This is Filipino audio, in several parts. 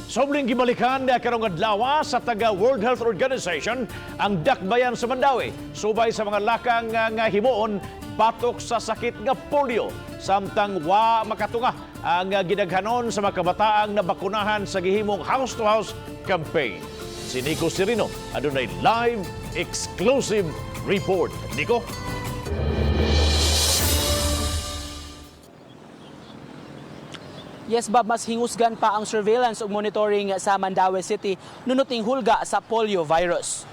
Sobling gibalikan na karong adlaw sa taga World Health Organization ang dakbayan sa Mandawi subay sa mga lakang nga himuon batok sa sakit nga polio samtang wa makatunga ang gidaghanon sa mga kabataang nabakunahan sa gihimong house-to-house campaign. Si Nico Serino adunay live exclusive report. Nico? Yes, Bob, mas hingusgan pa ang surveillance ug monitoring sa Mandawi City nunuting hulga sa polio virus.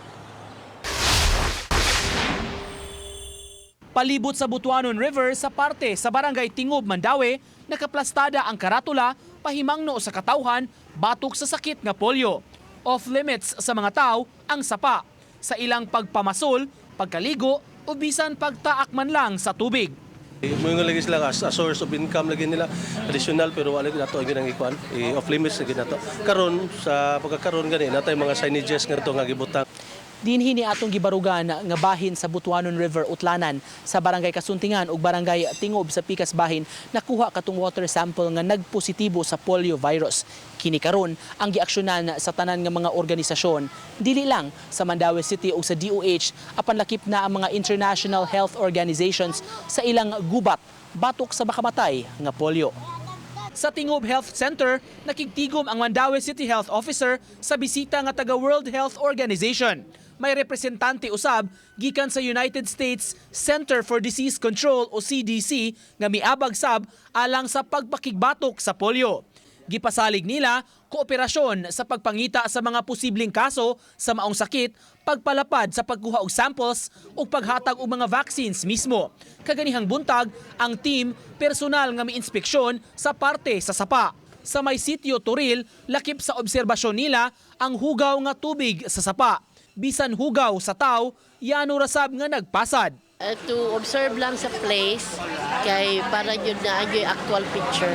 Palibot sa Butuanon River sa parte sa barangay Tingob, Mandawi, nakaplastada ang karatula pahimangno sa katawhan batok sa sakit nga polio. Off limits sa mga tao ang sapa sa ilang pagpamasol, pagkaligo o bisan pagtaak man lang sa tubig. Mo lagi sila as a source of income lagi nila additional pero wala gid nato ginang ikuan off limits lagi nato karon sa pagkakaroon gani natay mga signages nga nga gibutang. Dinhi ni atong gibarugan nga bahin sa Butuanon River Utlanan sa barangay Kasuntingan ug barangay Tingob sa Pikas Bahin nakuha katong water sample nga nagpositibo sa polio virus. Kini karon ang giaksyonan sa tanan nga mga organisasyon dili lang sa Mandawi City ug sa DOH apan lakip na ang mga international health organizations sa ilang gubat batok sa makamatay nga polio. Sa Tingob Health Center, nakigtigom ang Mandawi City Health Officer sa bisita nga taga World Health Organization. May representante usab gikan sa United States Center for Disease Control o CDC nga miabag sab alang sa pagpakigbatok sa polio. Gipasalig nila kooperasyon sa pagpangita sa mga posibleng kaso sa maong sakit, pagpalapad sa pagkuha og samples ug paghatag og mga vaccines mismo. Kaganihang buntag, ang team personal nga miinspeksyon sa parte sa sapa. Sa may sitio Turil, lakip sa obserbasyon nila ang hugaw nga tubig sa sapa. Bisan hugaw sa tao, yano rasab nga nagpasad. To observe lang sa place kay para yun na yung actual picture.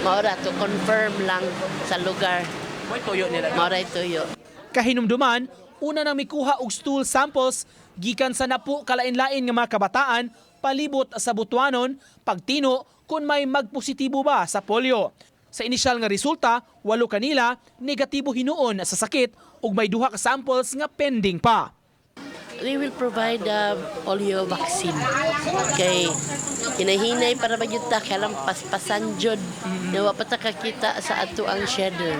Maura to confirm lang sa lugar. Maura tuyo. Kahinumduman, una nang mikuha og stool samples gikan sa napo kalain-lain nga mga kabataan palibot sa Butuanon pagtino kung may magpositibo ba sa polio. Sa inisyal nga resulta, 8 kanila negatibo hinuon sa sakit ug may 2 ka samples nga pending pa. We will provide polio vaccine. Kay hinahinay para magyuta kailang paspasan jud na wapata kakita sa ato ang shedder.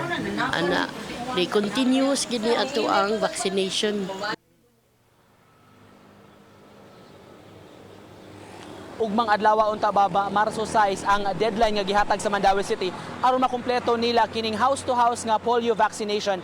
Ana, di continuous gini ato ang vaccination. Ugmang adlaw unta baba Marso 6 ang deadline nga gihatag sa Mandawi City aron makumpleto nila kining house-to-house nga polio vaccination.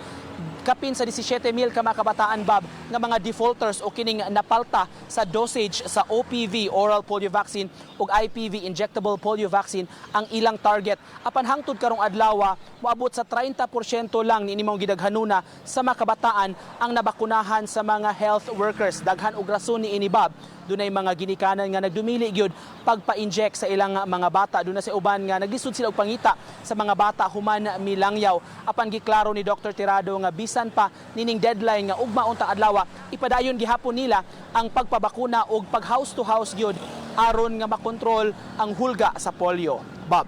Kapin sa 17,000 ka mga kabataan, Bob, nga mga defaulters o kining napalta sa dosage sa OPV, oral polio vaccine, ug IPV, injectable polio vaccine, ang ilang target. Apan hangtod karong adlaw, moabot sa 30% lang ni inimong gidaghanuna sa mga kabataan ang nabakunahan sa mga health workers. Daghan og rason ni ini, Bob. Dunay mga ginikanan nga nagdumili gyud pagpa-inject sa ilang mga bata. Doon na sa uban nga naglisod sila og pangita sa mga bata human milangyaw. Apan giklaro ni Dr. Tirado nga bisan pa nining deadline nga ugma unta adlaw, ipadayon gihapon nila ang pagpabakuna og pag house to house gyud aron nga makontrol ang hulga sa polio. Bob.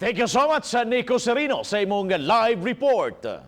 Thank you so much, Nico Serino, sa imong live report.